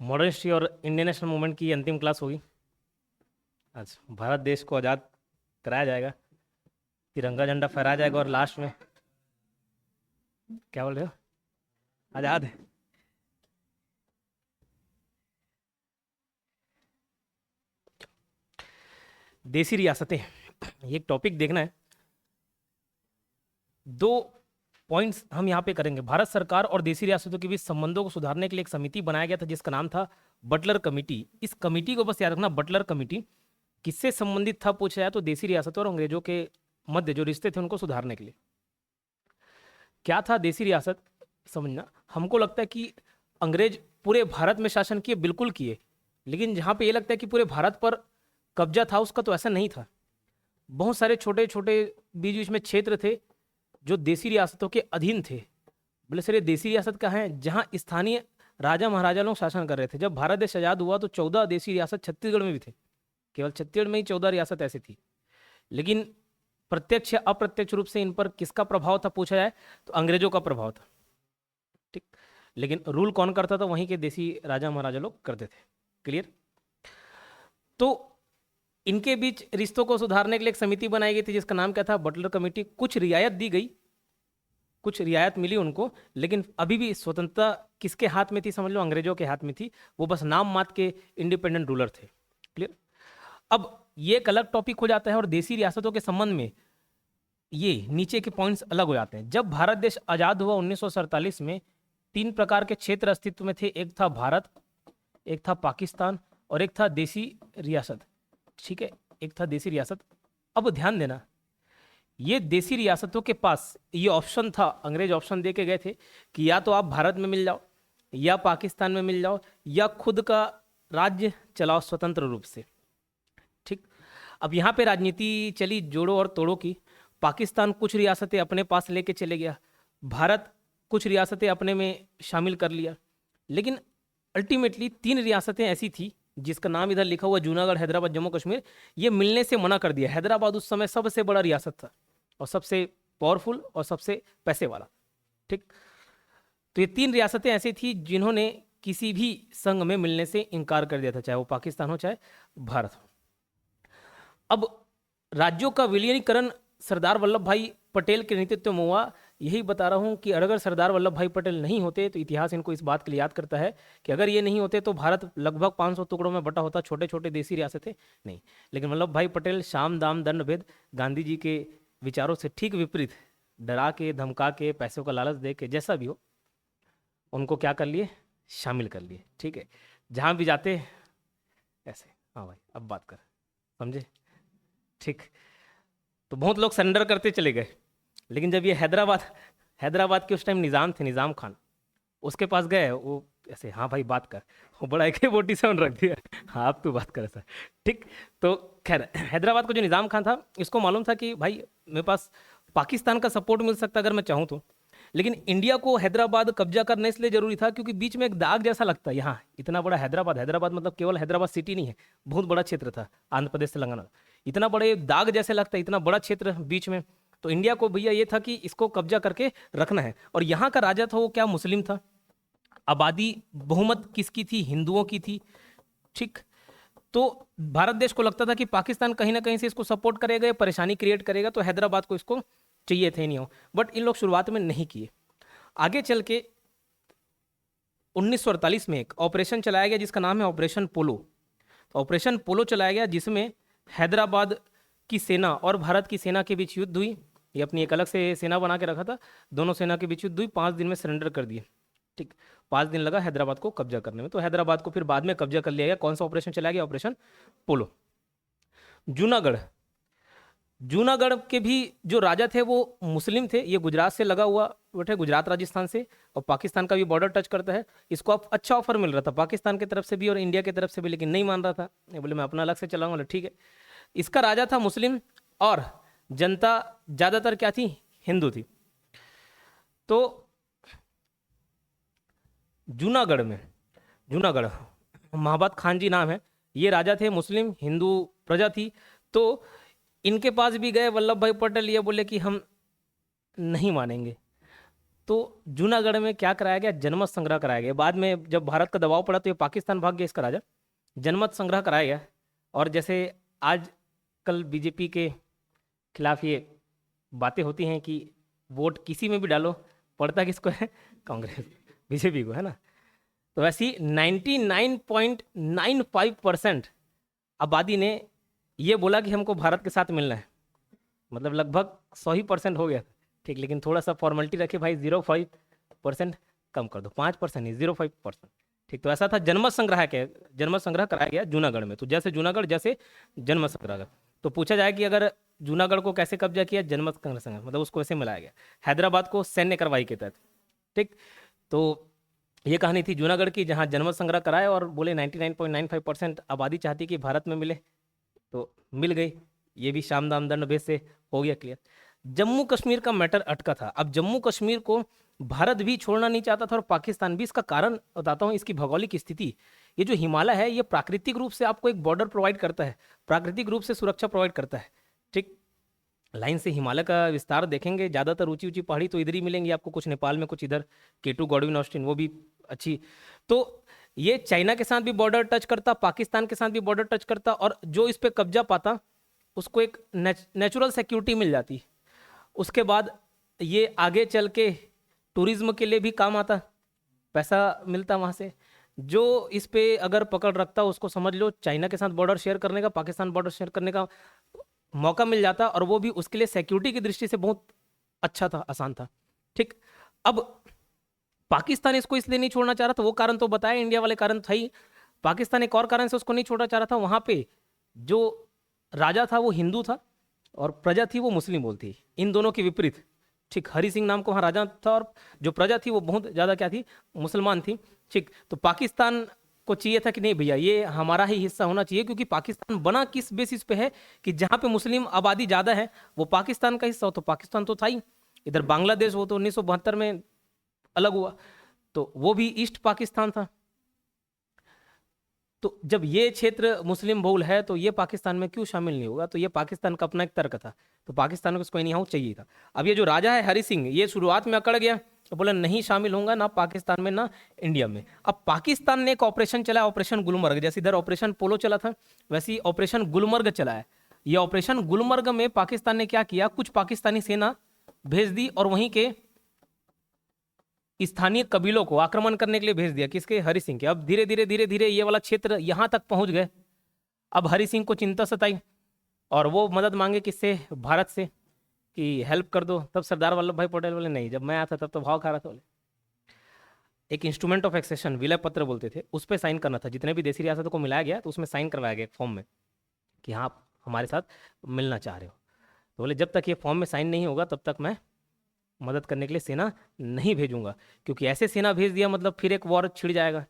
Modern history और Indian national movement की अंतिम क्लास होगी आज। भारत देश को आज़ाद कराया जाएगा, तिरंगा झंडा फहराया जाएगा और लास्ट में क्या बोल रहे हो, आज़ाद है। देसी रियासतें, ये एक टॉपिक देखना है। दो पॉइंट्स हम यहाँ पे करेंगे। भारत सरकार और देसी रियासतों के बीच संबंधों को सुधारने के लिए एक समिति बनाया गया था जिसका नाम था बटलर कमेटी। इस कमेटी को बस याद रखना, बटलर कमेटी किससे संबंधित था पूछा जाए तो देसी रियासतों और अंग्रेजों के मध्य जो रिश्ते थे उनको सुधारने के लिए। क्या था देसी रियासत, समझना। हमको लगता है कि अंग्रेज पूरे भारत में शासन किए, बिल्कुल किए, लेकिन जहाँ पे ये लगता है कि पूरे भारत पर कब्जा था उसका, तो ऐसा नहीं था। बहुत सारे छोटे छोटे बीच बीच में क्षेत्र थे जो देसी रियासतों के अधीन थे। बोले सर ये देसी रियासत कहाँ है? जहाँ स्थानीय राजा महाराजा लोग शासन कर रहे थे। जब भारत देश आज़ाद हुआ तो 14 देसी रियासत छत्तीसगढ़ में भी थे। केवल छत्तीसगढ़ में ही 14 रियासत ऐसी थी। लेकिन प्रत्यक्ष या अप्रत्यक्ष रूप से इन पर किसका प्रभाव था पूछा जाए तो अंग्रेजों का प्रभाव था। ठीक, लेकिन रूल कौन करता था? वहीं के देसी राजा महाराजा लोग करते थे। क्लियर? तो इनके बीच रिश्तों को सुधारने के लिए एक समिति बनाई गई थी जिसका नाम क्या था? Butler committee. कुछ रियायत दी गई, कुछ रियायत मिली उनको, लेकिन अभी भी स्वतंत्रता किसके हाथ में थी? समझ लो अंग्रेजों के हाथ में थी। वो बस नाम मात्र के इंडिपेंडेंट रूलर थे। क्लियर? अब ये एक अलग टॉपिक हो जाता है और देसी रियासतों के संबंध में ये नीचे के पॉइंट्स अलग हो जाते हैं। जब भारत देश आजाद हुआ 1947 में, 3 प्रकार के क्षेत्र अस्तित्व में थे। एक था भारत, एक था पाकिस्तान और एक था देसी रियासत। ठीक है, एक था देसी रियासत। अब ध्यान देना, ये देसी रियासतों के पास ये ऑप्शन था, अंग्रेज ऑप्शन दे के गए थे कि या तो आप भारत में मिल जाओ, या पाकिस्तान में मिल जाओ, या खुद का राज्य चलाओ स्वतंत्र रूप से। ठीक, अब यहाँ पे राजनीति चली जोड़ो और तोड़ो की। पाकिस्तान कुछ रियासतें अपने पास लेके चले गया, भारत कुछ रियासतें अपने में शामिल कर लिया, लेकिन अल्टीमेटली 3 रियासतें ऐसी थी जिसका नाम इधर लिखा हुआ जूनागढ़, हैदराबाद, जम्मू कश्मीर, ये मिलने से मना कर दिया। हैदराबाद उस समय सबसे बड़ा रियासत था और सबसे पावरफुल और सबसे पैसे वाला। ठीक, तो ये 3 रियासतें ऐसी थी जिन्होंने किसी भी संघ में मिलने से इनकार कर दिया था, चाहे वो पाकिस्तान हो चाहे भारत हो। अब राज्यों का विलीनीकरण सरदार वल्लभ भाई पटेल के नेतृत्व में हुआ। यही बता रहा हूं कि अगर सरदार वल्लभ भाई पटेल नहीं होते तो इतिहास इनको इस बात के लिए याद करता है कि अगर ये नहीं होते तो भारत लगभग 500 टुकड़ों में बटा होता, छोटे छोटे देसी रियासतें नहीं। लेकिन वल्लभ भाई पटेल साम दाम दंड भेद गांधी जी के विचारों से ठीक विपरीत, डरा के धमका के पैसों का लालच दे के जैसा भी हो, उनको क्या कर लिए? शामिल कर लिए। ठीक है, जहां भी जाते ऐसे, हाँ भाई अब बात कर, समझे? ठीक, तो बहुत लोग सरेंडर करते चले गए, लेकिन जब ये हैदराबाद के उस टाइम निज़ाम थे, निज़ाम खान, उसके पास गए, वो ऐसे हाँ भाई बात कर, वो बड़ा AK-47 रख दिया, हाँ अब तू बात कर सर। ठीक, तो खैर हैदराबाद का जो निज़ाम खान था, इसको मालूम था कि भाई मेरे पास पाकिस्तान का सपोर्ट मिल सकता अगर मैं चाहूँ तो, लेकिन इंडिया को हैदराबाद कब्जा करना इसलिए जरूरी था क्योंकि बीच में एक दाग जैसा लगता है। यहाँ इतना बड़ा हैदराबाद, हैदराबाद मतलब केवल हैदराबाद सिटी नहीं है, बहुत बड़ा क्षेत्र था, आंध्र प्रदेश तेलंगाना, इतना बड़े दाग जैसे लगता है, इतना बड़ा क्षेत्र बीच में। तो इंडिया को भैया ये था कि इसको कब्जा करके रखना है। और यहाँ का राजा था वो क्या? मुस्लिम था। आबादी बहुमत किसकी थी? हिंदुओं की थी। ठीक, तो भारत देश को लगता था कि पाकिस्तान कहीं ना कहीं से इसको सपोर्ट करेगा, परेशानी क्रिएट करेगा, तो हैदराबाद को इसको चाहिए थे नहीं हो। बट इन लोग शुरुआत में नहीं किए। आगे चल के 1948 में एक ऑपरेशन चलाया गया जिसका नाम है ऑपरेशन पोलो। तो ऑपरेशन पोलो चलाया गया जिसमें हैदराबाद की सेना और भारत की सेना के बीच युद्ध हुई। ये अपनी एक अलग से सेना बना के रखा था, दोनों सेना के बीच युद्ध हुई, 5 दिन में सरेंडर कर दिए। ठीक, 5 दिन लगा हैदराबाद को कब्जा करने में। तो हैदराबाद को फिर बाद में कब्जा कर लिया गया। कौन सा ऑपरेशन चलाया गया? ऑपरेशन पोलो। जूनागढ़, जूनागढ़ के भी जो राजा थे वो मुस्लिम थे। ये गुजरात से लगा हुआ बैठे, गुजरात राजस्थान से, और पाकिस्तान का भी बॉर्डर टच करता है। इसको अब अच्छा ऑफर मिल रहा था पाकिस्तान की तरफ से भी और इंडिया की तरफ से भी, लेकिन नहीं मान रहा था। ये बोले मैं अपना अलग से चलाऊंगा। ठीक है, इसका राजा था मुस्लिम और जनता ज्यादातर क्या थी? हिंदू थी। तो जूनागढ़ में, जूनागढ़ महाबत खान जी नाम है, ये राजा थे, मुस्लिम हिंदू प्रजा थी। तो इनके पास भी गए वल्लभ भाई पटेल, ये बोले कि हम नहीं मानेंगे। तो जूनागढ़ में क्या कराया गया, जनमत संग्रह कराया गया। बाद में जब भारत का दबाव पड़ा तो ये पाकिस्तान भाग गया इसका राजा, जनमत संग्रह कराया गया। और जैसे आज कल बीजेपी के खिलाफ ये बातें होती हैं कि वोट किसी में भी डालो, पड़ता किसको है, कांग्रेस, बीजेपी को, है ना। तो वैसे ही 99.95% आबादी ने ये बोला कि हमको भारत के साथ मिलना है, मतलब लगभग 100% हो गया, ठीक। लेकिन थोड़ा सा फॉर्मेलिटी रखे भाई, 0.5% कम कर दो, 5% नहीं, 0.5%, ठीक। तो ऐसा था, जनमत संग्रह के, जनमत संग्रह कराया गया जूनागढ़ में। तो जैसे जूनागढ़, जैसे जनमत संग्रह। तो पूछा जाए कि अगर जूनागढ़ को कैसे कब्जा किया, जनमत संग्रह, मतलब उसको ऐसे मिलाया गया। हैदराबाद को सैन्य कार्रवाई के तहत, ठीक। तो ये कहानी थी जूनागढ़ की, जहाँ जनमत संग्रह कराए और बोले 99.95% आबादी चाहती कि भारत में मिले, तो मिल गई। ये भी साम दाम दंड भेद से हो गया क्लियर। जम्मू कश्मीर का मैटर अटका था। अब जम्मू कश्मीर को भारत भी छोड़ना नहीं चाहता था और पाकिस्तान भी। इसका कारण बताता हूँ, इसकी भौगोलिक स्थिति। ये जो हिमालय है, ये प्राकृतिक रूप से आपको एक बॉर्डर प्रोवाइड करता है, प्राकृतिक रूप से सुरक्षा प्रोवाइड करता है, ठीक। लाइन से हिमालय का विस्तार देखेंगे, ज़्यादातर ऊंची ऊंची पहाड़ी तो इधर ही मिलेंगी आपको, कुछ नेपाल में, कुछ इधर केटू गॉडविन ऑस्टिन, वो भी अच्छी। तो ये चाइना के साथ भी बॉर्डर टच करता, पाकिस्तान के साथ भी बॉर्डर टच करता, और जो इस पे कब्जा पाता उसको एक नेचुरल सिक्योरिटी मिल जाती। उसके बाद ये आगे चल के टूरिज्म के लिए भी काम आता, पैसा मिलता वहाँ से। जो इस पे अगर पकड़ रखता उसको समझ लो चाइना के साथ बॉर्डर शेयर करने का, पाकिस्तान बॉर्डर शेयर करने का मौका मिल जाता, और वो भी उसके लिए सिक्योरिटी की दृष्टि से बहुत अच्छा था, आसान था, ठीक। अब पाकिस्तान इसको इसलिए नहीं छोड़ना चाह रहा था, वो कारण तो बताया, इंडिया वाले कारण था ही। पाकिस्तान एक और कारण से उसको नहीं छोड़ना चाह रहा था, वहाँ पे जो राजा था वो हिंदू था और प्रजा थी वो मुस्लिम बोलती, इन दोनों के विपरीत, ठीक। हरि सिंह नाम को वहाँ राजा था और जो प्रजा थी वो बहुत ज़्यादा क्या थी, मुसलमान थी, ठीक। तो पाकिस्तान को चाहिए था कि नहीं भैया, ये हमारा ही हिस्सा होना चाहिए, क्योंकि पाकिस्तान बना किस बेसिस पे है कि जहाँ पे मुस्लिम आबादी ज़्यादा है वो पाकिस्तान का हिस्सा हो। तो पाकिस्तान तो था ही। इधर बांग्लादेश वो तो 1972 में अलग हुआ, तो वो भी ईस्ट पाकिस्तान था। तो जब ये क्षेत्र मुस्लिम बहुल है तो ये पाकिस्तान में क्यों शामिल नहीं होगा, तो ये पाकिस्तान का अपना एक तर्क था। तो पाकिस्तान को इसको नहीं चाहिए था। अब ये जो राजा है हरि सिंह, ये शुरुआत में अकड़ गया, तो बोला नहीं शामिल होगा ना पाकिस्तान में ना इंडिया में। अब पाकिस्तान ने एक ऑपरेशन चलाया, ऑपरेशन गुलमर्ग, जैसे इधर ऑपरेशन पोलो चला था वैसे ही ऑपरेशन गुलमर्ग चला है। ये ऑपरेशन गुलमर्ग में पाकिस्तान ने क्या किया, कुछ पाकिस्तानी सेना भेज दी और वहीं के स्थानीय कबीलों को आक्रमण करने के लिए भेज दिया, किसके, हरि सिंह के। अब धीरे धीरे धीरे धीरे ये वाला क्षेत्र यहां तक पहुंच गए। अब हरि सिंह को चिंता सताई और वो मदद मांगे किससे, भारत से, कि हेल्प कर दो। तब सरदार वल्लभ भाई पटेल बोले नहीं, जब मैं आया था तब तो भाव खा रहा था। बोले एक इंस्ट्रूमेंट ऑफ एक्सेशन, विलय पत्र बोलते थे, उस पर साइन करना था। जितने भी देशी रियासतों को मिलाया गया तो उसमें साइन करवाया गया फॉर्म में कि हाँ आप हमारे साथ मिलना चाह रहे हो। तो बोले जब तक ये फॉर्म में साइन नहीं होगा तब तक मैं मदद करने के लिए सेना नहीं भेजूंगा, क्योंकि ऐसे सेना भेज दिया मतलब फिर एक वॉर छिड़ जाएगा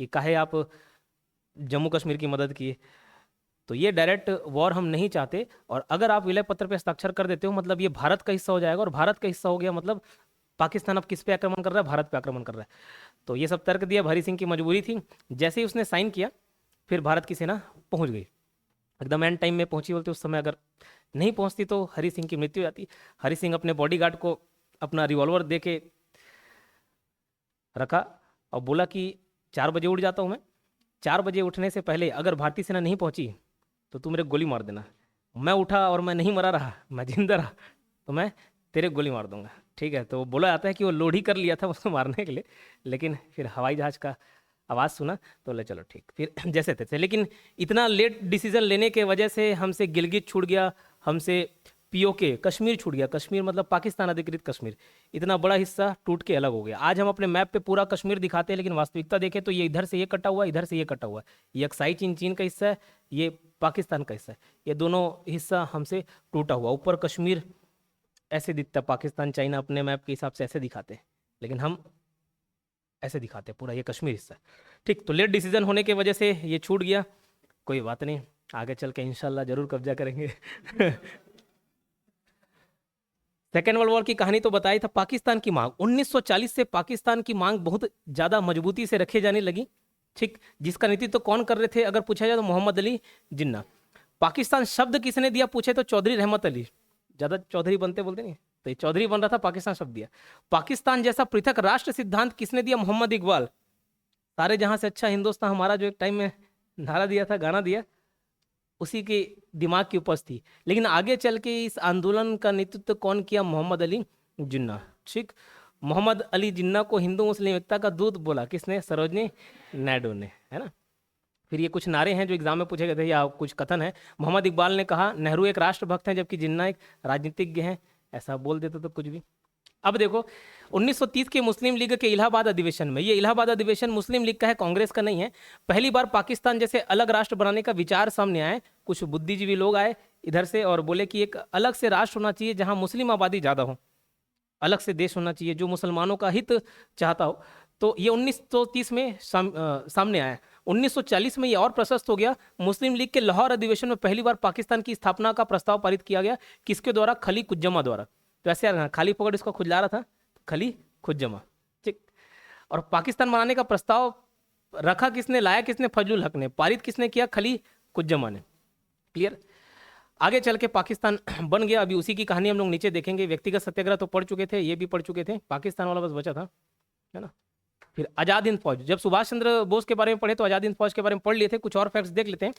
कि काहे आप जम्मू कश्मीर की मदद किए। तो ये डायरेक्ट वॉर हम नहीं चाहते, और अगर आप विलय पत्र पे हस्ताक्षर कर देते हो मतलब ये भारत का हिस्सा हो जाएगा, और भारत का हिस्सा हो गया मतलब पाकिस्तान अब किस पे आक्रमण कर रहा है, भारत पे आक्रमण कर रहा है। तो ये सब तर्क दिया, हरि सिंह की मजबूरी थी। जैसे ही उसने साइन किया फिर भारत की सेना पहुंच गई, एकदम एंड टाइम में पहुंची। बोलते उस समय अगर नहीं पहुंचती तो हरि सिंह की मृत्यु हो जाती। हरि सिंह अपने बॉडीगार्ड को अपना रिवॉल्वर दे के रखा और बोला कि 4 बजे उठ जाता हूँ मैं, 4 बजे उठने से पहले अगर भारतीय सेना नहीं पहुंची तो तू मेरे गोली मार देना। मैं उठा और मैं नहीं मरा रहा, मैं जिंदा रहा तो मैं तेरे गोली मार दूंगा, ठीक है। तो बोला जाता है कि वो लोढ़ी कर लिया था उसको मारने के लिए, लेकिन फिर हवाई जहाज का आवाज़ सुना तो ले चलो ठीक, फिर जैसे तैसे। लेकिन इतना लेट डिसीजन लेने के वजह से हमसे गिलगित छूट गया, हमसे पीओके कश्मीर छूट गया। कश्मीर मतलब पाकिस्तान अधिकृत कश्मीर, इतना बड़ा हिस्सा टूट के अलग हो गया। आज हम अपने मैप पे पूरा कश्मीर दिखाते हैं, लेकिन वास्तविकता देखें तो ये इधर से ये कटा हुआ है, इधर से ये कटा हुआ है। ये अक्साई चीन का हिस्सा है, ये पाकिस्तान का हिस्सा है। ये दोनों हिस्सा हमसे टूटा हुआ। ऊपर कश्मीर ऐसे दिखता है, पाकिस्तान चाइना अपने मैप के हिसाब से ऐसे दिखाते हैं, लेकिन हम ऐसे दिखाते हैं पूरा ये कश्मीर हिस्सा है, ठीक। तो लेट डिसीजन होने की वजह से ये छूट गया, कोई बात नहीं, आगे चल के इंशाल्लाह जरूर कब्जा करेंगे। सेकेंड वर्ल्ड वॉर की कहानी तो बताई था। पाकिस्तान की मांग 1940 से पाकिस्तान की मांग बहुत ज़्यादा मजबूती से रखे जाने लगी, ठीक। जिसका नेतृत्व तो कौन कर रहे थे अगर पूछा जाए तो मोहम्मद अली जिन्ना। पाकिस्तान शब्द किसने दिया पूछे तो चौधरी रहमत अली, ज़्यादा चौधरी बनते बोलते नहीं, तो ये चौधरी बन रहा था, पाकिस्तान शब्द दिया। पाकिस्तान जैसा पृथक राष्ट्र सिद्धांत किसने दिया? मोहम्मद इकबाल। सारे जहां से अच्छा हिंदुस्तान हमारा जो एक टाइम में नारा दिया था, गाना दिया, उसी के दिमाग की उपज थी। लेकिन आगे चल के इस आंदोलन का नेतृत्व कौन किया? मोहम्मद अली जिन्ना। ठीक, मोहम्मद अली जिन्ना को हिंदू मुस्लिम एकता का दूत बोला किसने? सरोजनी नायडू ने, है ना। फिर ये कुछ नारे हैं जो एग्जाम में पूछे गए थे, या कुछ कथन है। मोहम्मद इकबाल ने कहा नेहरू एक राष्ट्रभक्त हैं, जबकि जिन्ना एक राजनीतिज्ञ हैं। ऐसा बोल देते तो कुछ भी। अब देखो 1930 के मुस्लिम लीग के इलाहाबाद अधिवेशन में, ये इलाहाबाद अधिवेशन मुस्लिम लीग का है, कांग्रेस का नहीं है, पहली बार पाकिस्तान जैसे अलग राष्ट्र बनाने का विचार सामने आए। कुछ बुद्धिजीवी लोग आए इधर से और बोले कि एक अलग से राष्ट्र होना चाहिए जहां मुस्लिम आबादी ज़्यादा हो, अलग से देश होना चाहिए जो मुसलमानों का हित चाहता हो। तो ये 1930 में सामने आया। 1940 में ये और प्रशस्त हो गया। मुस्लिम लीग के लाहौर अधिवेशन में पहली बार पाकिस्तान की स्थापना का प्रस्ताव पारित किया गया। किसके द्वारा? खली कुज्जमा द्वारा। तो ऐसे यार, खाली पकड़ इसको खुजला रहा था, खली कुज्जमा। ठीक, और पाकिस्तान बनाने का प्रस्ताव रखा किसने, लाया किसने? फजलुल हक ने। पारित किसने किया? खली कुज्जमा ने। क्लियर। आगे चल के पाकिस्तान बन गया। अभी उसी की कहानी हम लोग नीचे देखेंगे। व्यक्तिगत सत्याग्रह तो पढ़ चुके थे, ये भी पढ़ चुके थे, पाकिस्तान वाला बस बचा था, है ना। फिर आजाद हिंद फौज, जब सुभाष चंद्र बोस के बारे में पढ़े तो आजाद हिंद फौज के बारे में पढ़ लिए थे। कुछ और फैक्ट्स देख लेते हैं।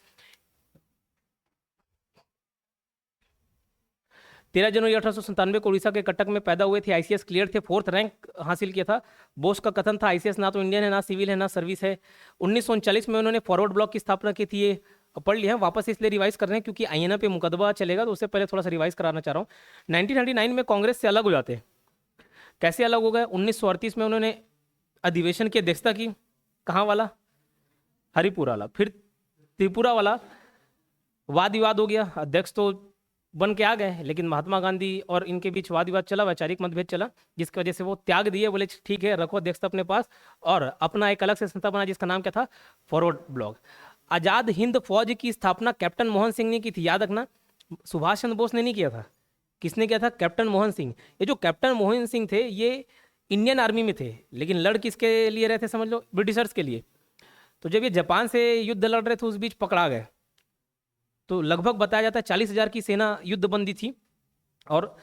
13 जनवरी 1897 को उड़ीसा के कटक में पैदा हुए थे। आईसीएस क्लियर थे, 4th रैंक हासिल किया था। बोस का कथन था आईसीएस ना तो इंडियन है, ना सिविल है, ना सर्विस है। 1939 में उन्होंने फॉरवर्ड ब्लॉक की स्थापना की थी। ये पढ़ लिया है, वापस इसलिए रिवाइज कर रहे हैं क्योंकि आईएनए पे मुकदमा चलेगा, तो उससे पहले थोड़ा सा रिवाइज कराना चाह रहा हूँ। 1999 में कांग्रेस से अलग हो जाते हैं। कैसे अलग हो गए? 1938 में उन्होंने अधिवेशन की अध्यक्षता की। कहाँ वाला? हरिपुर वाला। फिर त्रिपुरा वाला वाद विवाद हो गया, अध्यक्ष तो बन के आ गए, लेकिन महात्मा गांधी और इनके बीच वाद विवाद चला, वैचारिक मतभेद चला, जिसकी वजह से वो त्याग दिए। बोले ठीक है, रखो अध्यक्षता अपने पास, और अपना एक अलग से संस्था बना जिसका नाम क्या था? Forward block. आजाद हिंद फौज की स्थापना कैप्टन मोहन सिंह ने की थी, याद रखना। सुभाष चंद्र बोस ने नहीं किया था। किसने किया था? कैप्टन मोहन सिंह। ये जो कैप्टन मोहन सिंह थे, ये इंडियन आर्मी में थे, लेकिन लड़ किसके लिए रहे थे? समझ लो, ब्रिटिशर्स के लिए। तो जब ये जापान से युद्ध लड़ रहे थे, उस बीच पकड़ा गए। तो लगभग बताया जाता है 40,000 की सेना युद्धबंदी थी, और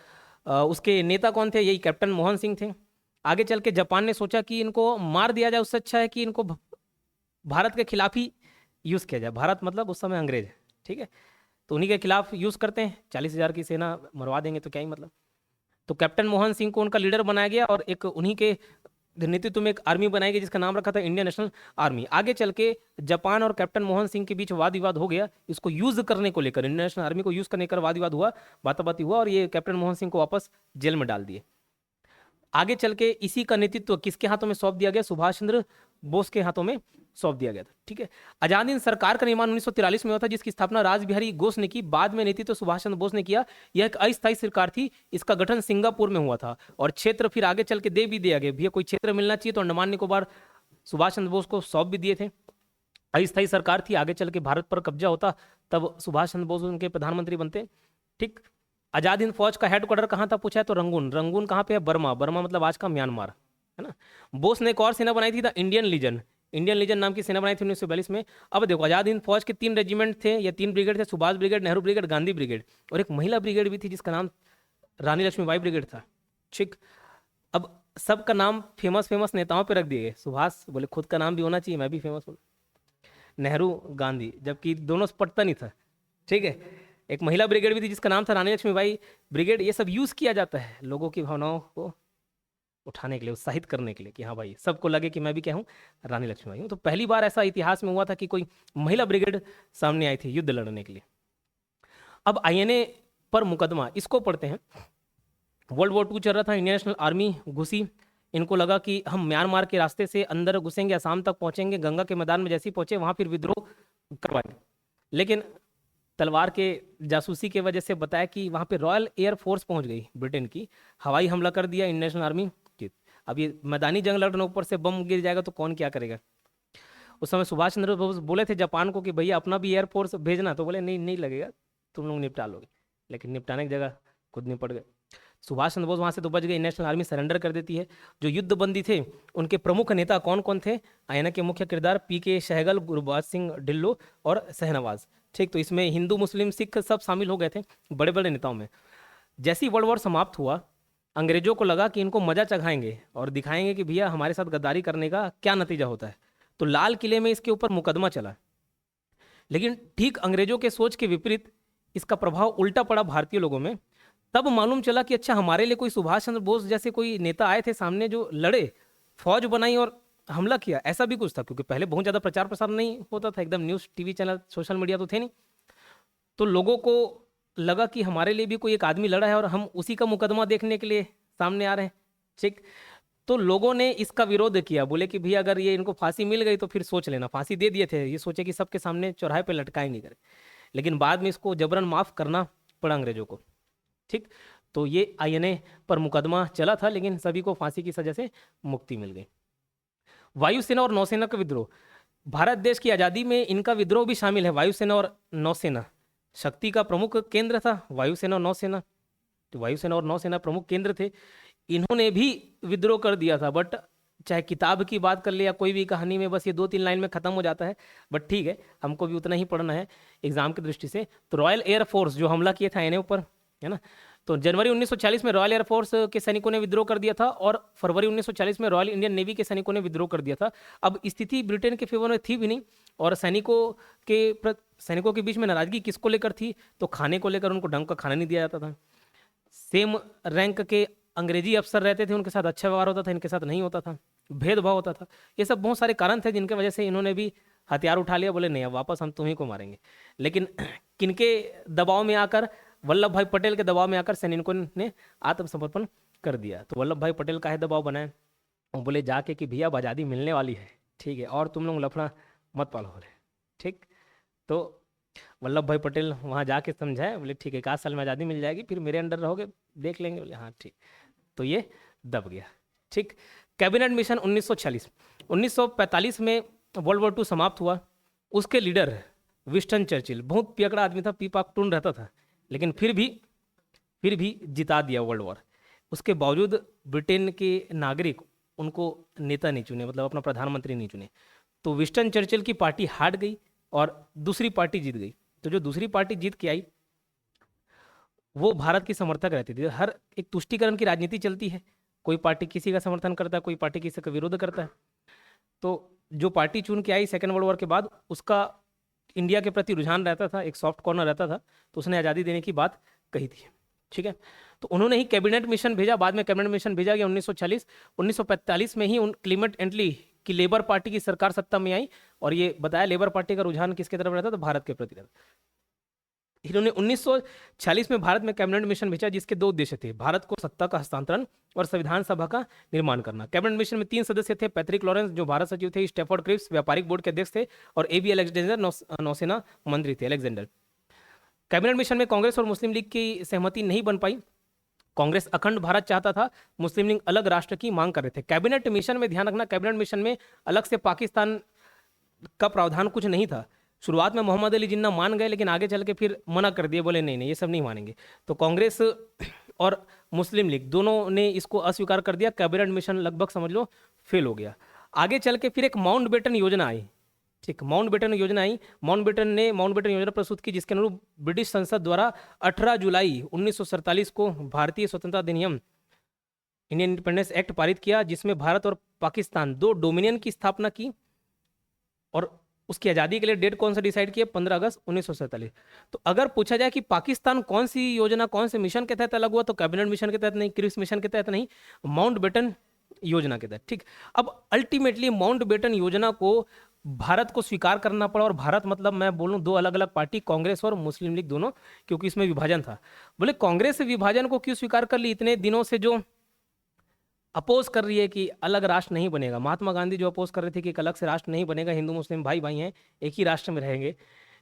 उसके नेता कौन थे? यही कैप्टन मोहन सिंह थे। आगे चल के जापान ने सोचा कि इनको मार दिया जाए, उससे अच्छा है कि इनको भारत के खिलाफ ही यूज़ किया जाए। भारत मतलब उस समय अंग्रेज, ठीक है, तो उन्हीं के खिलाफ यूज़ करते हैं। 40,000 की सेना मरवा देंगे तो क्या ही मतलब। तो कैप्टन मोहन सिंह को उनका लीडर बनाया गया, और एक उन्हीं के नेतृत्व में एक आर्मी बनाई गई जिसका नाम रखा था इंडियन नेशनल आर्मी। आगे चल के जापान और कैप्टन मोहन सिंह के बीच वाद विवाद हो गया, इसको यूज करने को लेकर, इंडियन नेशनल आर्मी को यूज करने का वाद विवाद हुआ, बाताबाती हुआ, और ये कैप्टन मोहन सिंह को वापस जेल में डाल दिए। आगे चल के इसी का नेतृत्व किसके हाथों में सौंप दिया गया? सुभाष चंद्र बोस के हाथों में सौंप दिया गया था। ठीक है। आजाद हिंद सरकार का निर्माण 1943 में हुआ था, जिसकी स्थापना राज बिहारी घोष ने की। बाद में नेतृत्व सुभाष चंद्र बोस ने किया। यह एक अस्थायी सरकार थी। इसका गठन सिंगापुर में हुआ था, और क्षेत्र फिर आगे चल के दे भी दिया गया। भैया कोई क्षेत्र मिलना चाहिए, तो अंडमान निकोबार सुभाष चंद्र बोस को सौंप भी दिए थे। अस्थायी सरकार थी, आगे चल के भारत पर कब्जा होता तब सुभाष चंद्र बोस उनके प्रधानमंत्री बनते। ठीक। आजाद हिंद फौज का हेडक्वार्टर कहाँ था पूछा है तो रंगून। रंगून कहाँ पे है? बर्मा। बर्मा मतलब आज का म्यांमार, है ना। बोस ने एक और सेना बनाई थी, the Indian Legion. Indian Legion नाम की सेना बनाई थी 1942 में। अब देखो, आजाद हिंद फौज के 3 रेजिमेंट थे या 3 ब्रिगेड थे, Subhash brigade, Nehru brigade, Gandhi brigade, और एक महिला ब्रिगेड भी थी जिसका नाम रानी लक्ष्मीबाई ब्रिगेड था। ठीक। अब सबका नाम फेमस नेताओं पे रख दिए गए। सुभाष बोले खुद का नाम भी होना चाहिए, मैं भी फेमस हूँ। नेहरू, गांधी, जबकि दोनों से पटता नहीं था। ठीक है। एक महिला ब्रिगेड भी थी जिसका नाम था रानी लक्ष्मीबाई ब्रिगेड। ये सब यूज किया जाता है लोगों की भावनाओं को उठाने के लिए, उत्साहित करने के लिए, कि हाँ भाई सबको लगे कि मैं भी क्या हूँ, रानी लक्ष्मीबाई हूँ। तो पहली बार ऐसा इतिहास में हुआ था कि कोई महिला ब्रिगेड सामने आई थी युद्ध लड़ने के लिए। अब आईएनए पर मुकदमा, इसको पढ़ते हैं। वर्ल्ड वॉर 2 चल रहा था, इंडियन नेशनल आर्मी घुसी। इनको लगा कि हम म्यांमार के रास्ते से अंदर घुसेंगे, असम तक पहुंचेंगे, गंगा के मैदान में जैसे ही पहुंचे वहां फिर विद्रोह करवाएंगे। लेकिन तलवार के जासूसी के वजह से बताया कि वहां पे रॉयल एयर फोर्स पहुंच गई ब्रिटेन की, हवाई हमला कर दिया, इंडियन नेशनल आर्मी जीत। अब ये मैदानी जंग लड़ने, ऊपर से बम गिर जाएगा तो कौन क्या करेगा। उस समय सुभाष चंद्र बोस बोले थे जापान को कि भैया अपना भी एयरफोर्स भेजना, तो बोले नहीं लगेगा, तुम लोग निपटा लोगे। लेकिन निपटाने की जगह खुद निपट गए। सुभाष चंद्र बोस वहां से तो बच गए, नेशनल आर्मी सरेंडर कर देती है। जो युद्धबंदी थे उनके प्रमुख नेता कौन कौन थे? आईएनए के मुख्य किरदार पीके सहगल, गुरबाज सिंह ढिल्लो और शहनवाज। ठीक। तो इसमें हिंदू मुस्लिम सिख सब शामिल हो गए थे, बड़े बड़े नेताओं में। जैसे ही वर्ल्ड वॉर समाप्त हुआ अंग्रेजों को लगा कि इनको मजा चखाएंगे और दिखाएंगे कि भैया हमारे साथ गद्दारी करने का क्या नतीजा होता है। तो लाल किले में इसके ऊपर मुकदमा चला, लेकिन ठीक अंग्रेजों के सोच के विपरीत इसका प्रभाव उल्टा पड़ा भारतीय लोगों में। तब मालूम चला कि अच्छा, हमारे लिए कोई सुभाष चंद्र बोस जैसे कोई नेता आए थे सामने जो लड़े, फौज बनाई और हमला किया, ऐसा भी कुछ था। क्योंकि पहले बहुत ज़्यादा प्रचार प्रसार नहीं होता था, एकदम news TV channel social media तो थे नहीं। तो लोगों को लगा कि हमारे लिए भी कोई एक आदमी लड़ा है और हम उसी का मुकदमा देखने के लिए सामने आ रहे हैं। ठीक, तो लोगों ने इसका विरोध किया, बोले कि भैया अगर ये इनको फांसी मिल गई तो फिर सोच लेना। फांसी दे दिए थे, ये सोचे कि सबके सामने चौराहे पे लटकाएंगे करे, लेकिन बाद में इसको जबरन माफ करना पड़ा अंग्रेजों को। ठीक, तो ये आईएनए पर मुकदमा चला था, लेकिन सभी को फांसी की सजा से मुक्ति मिल गई। वायुसेना और नौसेना का विद्रोह, भारत देश की आज़ादी में इनका विद्रोह भी शामिल है। वायुसेना और नौसेना शक्ति का प्रमुख केंद्र था, वायुसेना और नौसेना। तो वायुसेना और नौसेना प्रमुख केंद्र थे, इन्होंने भी विद्रोह कर दिया था। बट चाहे किताब की बात कर ले या कोई भी कहानी में, बस ये 2-3 लाइन में खत्म हो जाता है। बट ठीक है, हमको भी उतना ही पढ़ना है एग्जाम की दृष्टि से। तो रॉयल एयर फोर्स जो हमला किया था आईएनए ऊपर, है ना, तो जनवरी 1940 में रॉयल एयरफोर्स के सैनिकों ने विद्रोह कर दिया था और फरवरी 1940 में रॉयल इंडियन नेवी के सैनिकों ने विद्रोह कर दिया था। अब स्थिति ब्रिटेन के फेवर में थी भी नहीं, और सैनिकों के बीच में नाराजगी किसको लेकर थी, तो खाने को लेकर। उनको ढंग का खाना नहीं दिया जाता था। सेम रैंक के अंग्रेजी अफसर रहते थे, उनके साथ अच्छा व्यवहार होता था, इनके साथ नहीं होता था, भेदभाव होता था। ये सब बहुत सारे कारण थे जिनके वजह से इन्होंने भी हथियार उठा लिया, बोले नहीं अब वापस हम तुम्ही को मारेंगे। लेकिन किनके दबाव में आकर, वल्लभ भाई पटेल के दबाव में आकर सैनिकों ने आत्मसमर्पण कर दिया। तो वल्लभ भाई पटेल का है दबाव बनाए, वो बोले जाके कि भैया आज़ादी मिलने वाली है, ठीक है, और तुम लोग लफड़ा मत पालो हो रहे। ठीक, तो वल्लभ भाई पटेल वहाँ जाके समझाए, बोले ठीक है 1 साल में आज़ादी मिल जाएगी, फिर मेरे अंडर रहोगे, देख लेंगे। बोले हाँ ठीक। तो ये दब गया। ठीक, कैबिनेट मिशन 1946 में वर्ल्ड वॉर 2 समाप्त हुआ। उसके लीडर विंस्टन चर्चिल, बहुत पियकड़ा आदमी था, पीपाक टून रहता था, लेकिन फिर भी जिता दिया वर्ल्ड वॉर। उसके बावजूद ब्रिटेन के नागरिक उनको नेता नहीं चुने, मतलब अपना प्रधानमंत्री नहीं चुने। तो विंस्टन चर्चिल की पार्टी हार गई और दूसरी पार्टी जीत गई। तो जो दूसरी पार्टी जीत के आई वो भारत की समर्थक रहती थी। हर एक तुष्टीकरण की राजनीति चलती है, कोई पार्टी किसी का समर्थन करता है, कोई पार्टी किसी का विरोध करता है। तो जो पार्टी चुन के आई सेकेंड वर्ल्ड वॉर के बाद, उसका इंडिया के प्रति रुझान रहता था, एक सॉफ्ट कॉर्नर रहता था, तो उसने आज़ादी देने की बात कही थी। ठीक है, तो उन्होंने ही कैबिनेट मिशन भेजा। बाद में कैबिनेट मिशन भेजा गया 1945 में ही क्लीमेंट एटली की लेबर पार्टी की सरकार सत्ता में आई, और ये बताया लेबर पार्टी का रुझान किसके तरफ रहता था, भारत के प्रति रहता। इन्होंने 1946 में भारत में कैबिनेट मिशन भेजा, जिसके 2 उद्देश्य थे, भारत को सत्ता का हस्तांतरण और संविधान सभा का निर्माण करना। कैबिनेट मिशन में 3 सदस्य थे, पैट्रिक लॉरेंस जो भारत सचिव थे, स्टैफोर्ड क्रिप्स व्यापारिक बोर्ड के अध्यक्ष थे, और एबी अलेक्जेंडर नौसेना मंत्री थे, अलेक्जेंडर। कैबिनेट मिशन में कांग्रेस और मुस्लिम लीग की सहमति नहीं बन पाई। कांग्रेस अखंड भारत चाहता था, मुस्लिम लीग अलग राष्ट्र की मांग कर रहे थे। कैबिनेट मिशन में ध्यान रखना, कैबिनेट मिशन में अलग से पाकिस्तान का प्रावधान कुछ नहीं था। शुरुआत में मोहम्मद अली जिन्ना मान गए, लेकिन आगे चल के फिर मना कर दिए, बोले नहीं ये सब नहीं मानेंगे। तो कांग्रेस और मुस्लिम लीग दोनों ने इसको अस्वीकार कर दिया। कैबिनेट मिशन लगभग समझ लो फेल हो गया। आगे चल के फिर एक माउंटबेटन योजना आई। ठीक, माउंटबेटन योजना आई। माउंटबेटन योजना प्रस्तुत की, जिसके अनुरूप ब्रिटिश संसद द्वारा 18 जुलाई 1947 को भारतीय स्वतंत्रता अधिनियम, इंडियन इंडिपेंडेंस एक्ट पारित किया, जिसमें भारत और पाकिस्तान 2 डोमिनियन की स्थापना की, और उसकी आज़ादी के लिए डेट कौन सा डिसाइड किया, 15 अगस्त 1947। तो अगर पूछा जाए कि पाकिस्तान कौन सी योजना, कौन से मिशन के तहत अलग हुआ, तो कैबिनेट मिशन के तहत नहीं, क्रिप्स मिशन के तहत नहीं, माउंटबेटन योजना के तहत। ठीक, अब अल्टीमेटली माउंटबेटन योजना को भारत को स्वीकार करना पड़ा, और भारत मतलब मैं बोलूं 2 अलग अलग पार्टी, कांग्रेस और मुस्लिम लीग दोनों, क्योंकि इसमें विभाजन था। बोले कांग्रेस विभाजन को क्यों स्वीकार कर ली, इतने दिनों से जो अपोज कर रही है कि अलग राष्ट्र नहीं बनेगा। महात्मा गांधी जो अपोज कर रहे थे कि एक अलग से राष्ट्र नहीं बनेगा, हिंदू मुस्लिम भाई भाई हैं, एक ही राष्ट्र में रहेंगे,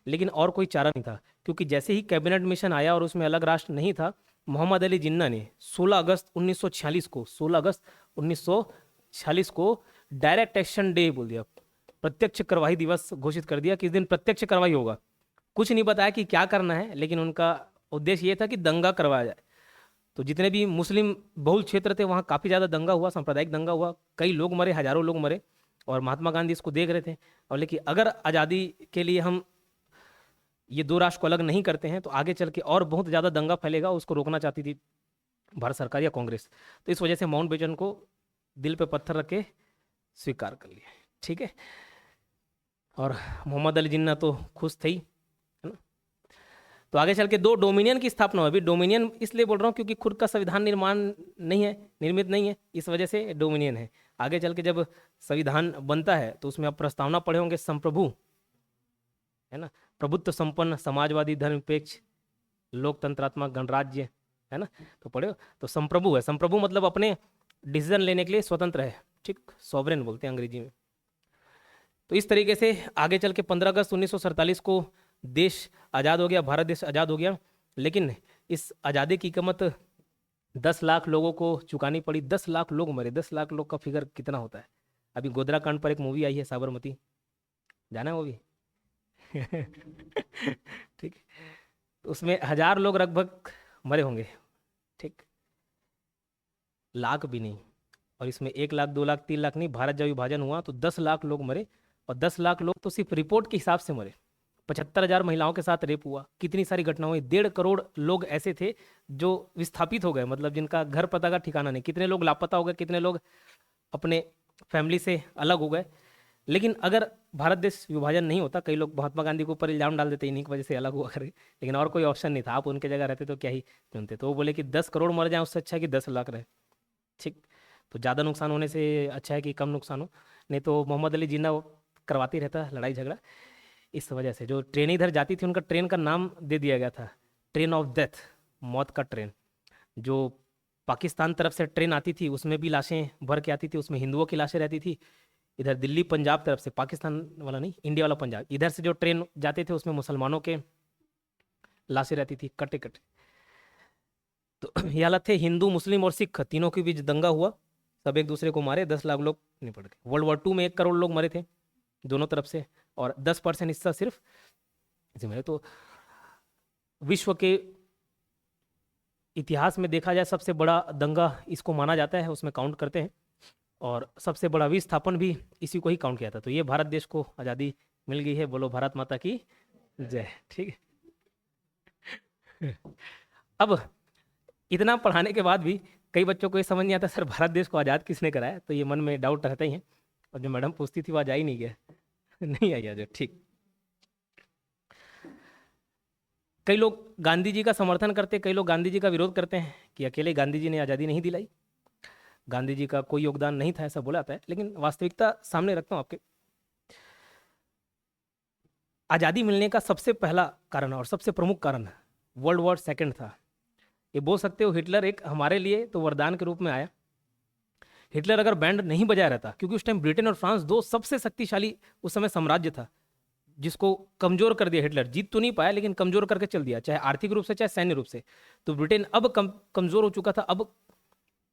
लेकिन और कोई चारा नहीं था। क्योंकि जैसे ही कैबिनेट मिशन आया और उसमें अलग राष्ट्र नहीं था, मोहम्मद अली जिन्ना ने 16 अगस्त 1946 को डायरेक्ट एक्शन डे बोल दिया, प्रत्यक्ष कार्रवाई दिवस घोषित कर दिया कि इस दिन प्रत्यक्ष कार्रवाई होगा। कुछ नहीं बताया कि क्या करना है, लेकिन उनका उद्देश्य ये था कि दंगा करवाया जाए। तो जितने भी मुस्लिम बहुल क्षेत्र थे वहाँ काफ़ी ज़्यादा दंगा हुआ, सांप्रदायिक दंगा हुआ, कई लोग मरे, हजारों लोग मरे, और महात्मा गांधी इसको देख रहे थे। और लेकिन अगर आज़ादी के लिए हम ये 2 राष्ट्र को अलग नहीं करते हैं तो आगे चल के और बहुत ज़्यादा दंगा फैलेगा, उसको रोकना चाहती थी भारत सरकार या कांग्रेस। तो इस वजह से माउंटबेटन को दिल पे पत्थर रख के स्वीकार कर लिया। ठीक है, और मोहम्मद अली जिन्ना तो खुश थे ही, है ना। तो आगे चल के दो डोमिनियन की स्थापना हुई। अभी डोमिनियन इसलिए बोल रहा हूँ क्योंकि खुद का संविधान निर्माण नहीं है, निर्मित नहीं है, इस वजह से डोमिनियन है। आगे चल के जब संविधान बनता है तो उसमें आप प्रस्तावना पढ़े होंगे, संप्रभु, है ना, प्रभुत्व संपन्न, समाजवादी, धर्मनिरपेक्ष, लोकतंत्रात्मक, गणराज्य, है ना, तो पढ़े हो। तो संप्रभु है, संप्रभु मतलब अपने डिसीजन लेने के लिए स्वतंत्र है, ठीक, सॉवरेन बोलते हैं अंग्रेजी में। तो इस तरीके से आगे चल के 15 अगस्त 1947 को देश आज़ाद हो गया, भारत देश आज़ाद हो गया। लेकिन इस आज़ादी की कीमत 10 लाख लोगों को चुकानी पड़ी। 10 लाख लोग मरे। 10 लाख लोग का फिगर कितना होता है? अभी गोधरा कांड पर एक मूवी आई है, साबरमती, जाना है वो भी? ठीक है, तो उसमें 1000 लोग लगभग मरे होंगे, ठीक, लाख भी नहीं। और इसमें 1 लाख, 2 लाख, 3 लाख नहीं, भारत जब विभाजन हुआ तो 10 लाख लोग मरे। और 10 लाख लोग तो सिर्फ रिपोर्ट के हिसाब से मरे। 75,000 महिलाओं के साथ रेप हुआ, कितनी सारी घटना हुई। 1.5 करोड़ लोग ऐसे थे जो विस्थापित हो गए, मतलब जिनका घर पता का ठिकाना नहीं। कितने लोग लापता हो गए, कितने लोग अपने फैमिली से अलग हो गए। लेकिन अगर भारत देश विभाजन नहीं होता, कई लोग महात्मा गांधी के ऊपर इल्जाम डाल देते इन्हीं की वजह से अलग हुआ करे, लेकिन और कोई ऑप्शन नहीं था। आप उनके जगह रहते तो क्या ही चुनते। तो वो बोले कि 10 करोड़ मर जाए उससे अच्छा है कि 10 लाख रहे, ठीक। तो ज़्यादा नुकसान होने से अच्छा है कि कम नुकसान हो। नहीं तो मोहम्मद अली जिन्ना वो करवाती रहता लड़ाई झगड़ा। इस वजह से जो ट्रेन इधर जाती थी उनका ट्रेन का नाम दे दिया गया था ट्रेन ऑफ डेथ, मौत का ट्रेन। जो पाकिस्तान तरफ से ट्रेन आती थी उसमें भी लाशें भर के आती थी, उसमें हिंदुओं की लाशें रहती थी। इधर दिल्ली पंजाब तरफ से, पाकिस्तान वाला नहीं, इंडिया वाला पंजाब, इधर से जो ट्रेन जाते थे उसमें मुसलमानों के लाशें रहती थी कटे कटे। तो ये हालत थे। हिंदू, मुस्लिम और सिख तीनों के बीच दंगा हुआ, सब एक दूसरे को मारे, 10 लाख लोग निपट गए। वर्ल्ड वॉर 2 में 1 करोड़ लोग मरे थे दोनों तरफ से, और 10% हिस्सा सिर्फ इसी में। तो विश्व के इतिहास में देखा जाए सबसे बड़ा दंगा इसको माना जाता है, उसमें काउंट करते हैं। और सबसे बड़ा विस्थापन भी इसी को ही काउंट किया था। तो ये भारत देश को आज़ादी मिल गई है, बोलो भारत माता की जय। ठीक है। अब इतना पढ़ाने के बाद भी कई बच्चों को ये समझ नहीं आता सर भारत देश को आज़ाद किसने कराया, तो ये मन में डाउट रहते ही हैं। और जो मैडम पूछती थी वो आज आई नहीं गया। नहीं आई आज, ठीक। कई लोग गांधी जी का समर्थन करते, कई लोग गांधी जी का विरोध करते हैं कि अकेले गांधी जी ने आज़ादी नहीं दिलाई, गांधी जी का कोई योगदान नहीं था, ऐसा बोला जाता है। लेकिन वास्तविकता सामने रखता हूँ आपके। आज़ादी मिलने का सबसे पहला कारण और सबसे प्रमुख कारण वर्ल्ड वॉर 2 था। ये बोल सकते हो हिटलर एक हमारे लिए तो वरदान के रूप में आया। हिटलर अगर बैंड नहीं बजाया रहता, क्योंकि उस टाइम ब्रिटेन और फ्रांस दो सबसे शक्तिशाली उस समय साम्राज्य था, जिसको कमजोर कर दिया हिटलर। जीत तो नहीं पाया लेकिन कमजोर करके चल दिया, चाहे आर्थिक रूप से चाहे सैन्य रूप से। तो ब्रिटेन अब कमजोर हो चुका था। अब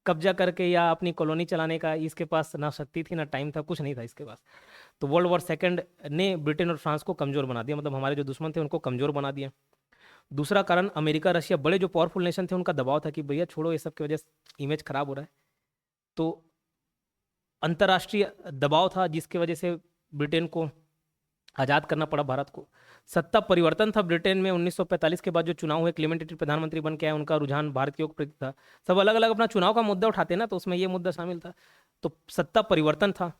कब्जा करके या अपनी कॉलोनी चलाने का इसके पास ना शक्ति थी ना टाइम था, कुछ नहीं था इसके पास। तो वर्ल्ड वॉर 2 ने ब्रिटेन और फ्रांस को कमजोर बना दिया, मतलब हमारे जो दुश्मन थे उनको कमजोर बना दिया। दूसरा कारण अमेरिका, रशिया, बड़े जो पावरफुल नेशन थे उनका दबाव था कि भैया छोड़ो ये सब की वजह से इमेज खराब हो रहा है। तो अंतर्राष्ट्रीय दबाव था जिसकी वजह से ब्रिटेन को आज़ाद करना पड़ा भारत को। सत्ता परिवर्तन था ब्रिटेन में 1945 के बाद जो चुनाव हुए, क्लेमेंट एटली प्रधानमंत्री बन के आए, उनका रुझान भारत के प्रति था। सब अलग अलग अपना चुनाव का मुद्दा उठाते ना, तो उसमें ये मुद्दा शामिल था। तो सत्ता परिवर्तन था,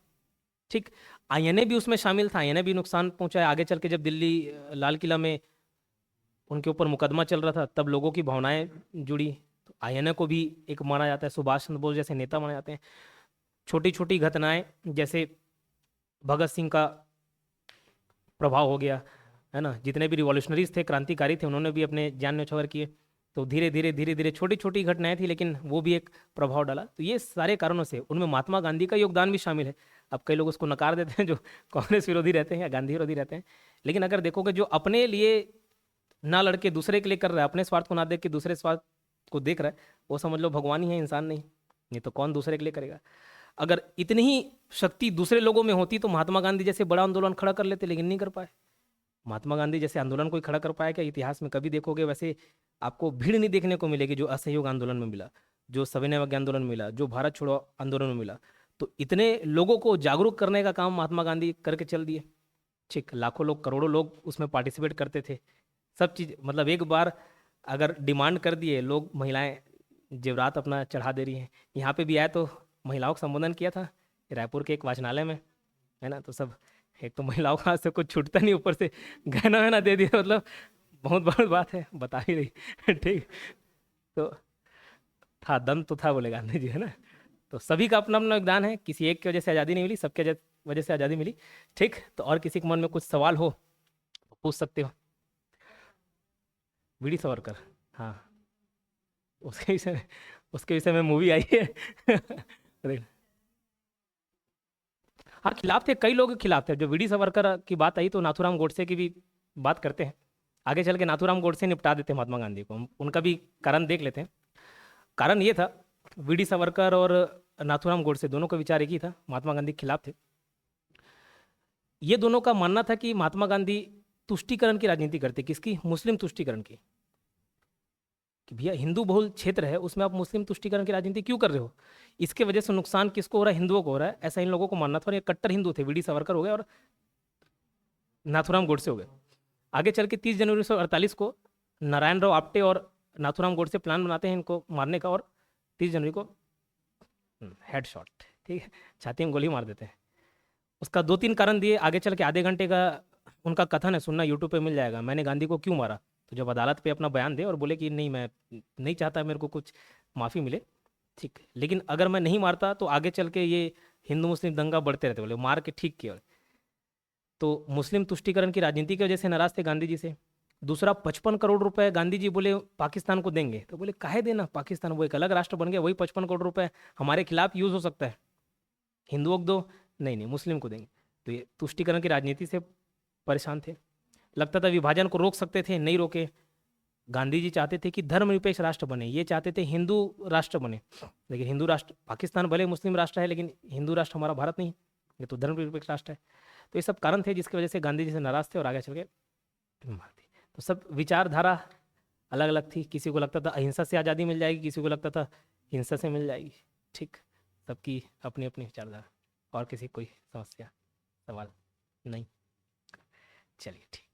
ठीक। आईएनए भी उसमें शामिल था, आईएनए भी नुकसान पहुंचाया। आगे चल के जब दिल्ली लाल किला में उनके ऊपर मुकदमा चल रहा था तब लोगों की भावनाएं जुड़ी, तो आईएनए को भी एक माना जाता है, सुभाष चंद्र बोस जैसे नेता माने जाते हैं। छोटी छोटी घटनाएं जैसे भगत सिंह का प्रभाव हो गया, है ना, जितने भी रिवॉल्यूशनरीज थे, क्रांतिकारी थे, उन्होंने भी अपने जान न्यौछावर किए। तो धीरे धीरे छोटी छोटी घटनाएं थी लेकिन वो भी एक प्रभाव डाला। तो ये सारे कारणों से उनमें महात्मा गांधी का योगदान भी शामिल है। अब कई लोग उसको नकार देते हैं जो कांग्रेस विरोधी रहते हैं या गांधी विरोधी रहते हैं, लेकिन अगर देखोगे जो अपने लिए ना लड़के दूसरे के लिए कर रहा है, अपने स्वार्थ को ना देख के दूसरे स्वार्थ को देख रहा है, वो समझ लो भगवान ही है, इंसान नहीं। नहीं तो कौन दूसरे के लिए करेगा। अगर इतनी ही शक्ति दूसरे लोगों में होती तो महात्मा गांधी जैसे बड़ा आंदोलन खड़ा कर लेते, लेकिन नहीं कर पाए। महात्मा गांधी जैसे आंदोलन कोई खड़ा कर पाया क्या इतिहास में? कभी देखोगे वैसे आपको भीड़ नहीं देखने को मिलेगी जो असहयोग आंदोलन में मिला, जो सविनय अवज्ञा आंदोलन में मिला, जो भारत छोड़ो आंदोलन में मिला। तो इतने लोगों को जागरूक करने का काम महात्मा गांधी करके चल दिए, ठीक। लाखों लोग, करोड़ों लोग उसमें पार्टिसिपेट करते थे। सब चीज़ मतलब एक बार अगर डिमांड कर दिए लोग, महिलाएं जेवरात अपना चढ़ा दे रही हैं। यहाँ पे भी आए तो महिलाओं का संबोधन किया था रायपुर के एक वाचनालय में, है ना। तो सब, एक तो महिलाओं का हाथ से कुछ छूटता नहीं, ऊपर से गहना वहना दे दिया, मतलब बहुत बड़ी बात है, बता ही रही ठीक। तो था, दम तो था, बोले गांधी जी, है ना। तो सभी का अपना अपना योगदान है, किसी एक की वजह से आज़ादी नहीं मिली, सबके वजह से आज़ादी मिली। ठीक, तो और किसी के मन में कुछ सवाल हो तो पूछ सकते हो। वीडी सावरकर, हाँ, उसके विषय में मूवी आई है देख- हाँ, खिलाफ थे, कई लोग खिलाफ थे। जो वीडी सावरकर की बात आई तो नाथूराम गोडसे की भी बात करते हैं। आगे चल के नाथूराम गोडसे निपटा देते हैं महात्मा गांधी को, हम उनका भी कारण देख लेते हैं। कारण ये था, वीडी सावरकर और नाथूराम गोडसे दोनों का विचार एक ही था, महात्मा गांधी के खिलाफ थे। ये दोनों का मानना था कि महात्मा गांधी तुष्टीकरण की राजनीति करते। किसकी? मुस्लिम तुष्टीकरण की। कि भैया हिंदू बहुल क्षेत्र है, उसमें आप मुस्लिम तुष्टीकरण की राजनीति क्यों कर रहे हो? इसके वजह से नुकसान किसको हो रहा है? हिंदुओं को हो रहा है, ऐसा इन लोगों को मानना था। और ये कट्टर हिंदू थे, वीडी सावरकर हो गए और नाथूराम गोडसे हो गए। आगे चल के 30 जनवरी 1948 को नारायण राव आप्टे और नाथूराम गोडसे प्लान बनाते हैं इनको मारने का, और 30 जनवरी को हेड शॉट, ठीक है, छाती में गोली मार देते हैं। उसका 2-3 कारण दिए, आगे चल के आधे घंटे का उनका कथन है, सुनना, यूट्यूब पे मिल जाएगा, मैंने गांधी को क्यों मारा। तो जब अदालत पे अपना बयान दे और बोले कि नहीं, मैं नहीं चाहता मेरे को कुछ माफ़ी मिले, ठीक, लेकिन अगर मैं नहीं मारता तो आगे चल के ये हिंदू मुस्लिम दंगा बढ़ते रहते, बोले मार के ठीक किया। तो मुस्लिम तुष्टीकरण की राजनीति की वजह से नाराज थे गांधी जी से। दूसरा, 55 करोड़ रुपए गांधी जी बोले पाकिस्तान को देंगे, तो बोले काहे देना पाकिस्तान, वो एक अलग राष्ट्र बन गया, वही 55 करोड़ रुपए हमारे खिलाफ यूज हो सकता है, हिंदुओं को दो, नहीं नहीं मुस्लिम को देंगे। तो ये तुष्टीकरण की राजनीति से परेशान थे। लगता था विभाजन को रोक सकते थे, नहीं रोके। गांधी जी चाहते थे कि धर्मनिरपेक्ष राष्ट्र बने, ये चाहते थे हिंदू राष्ट्र बने, लेकिन हिंदू राष्ट्र, पाकिस्तान भले मुस्लिम राष्ट्र है लेकिन हिंदू राष्ट्र हमारा भारत नहीं, ये तो धर्मनिरपेक्ष राष्ट्र है। तो ये सब कारण थे जिसकी वजह से गांधी जी से नाराज थे और आगे चल के मार दी। तो सब विचारधारा अलग अलग थी, किसी को लगता था अहिंसा से आज़ादी मिल जाएगी, किसी को लगता था हिंसा से मिल जाएगी, ठीक, सबकी अपनी अपनी विचारधारा। और किसी कोई समस्या, सवाल? नहीं, चलिए ठीक।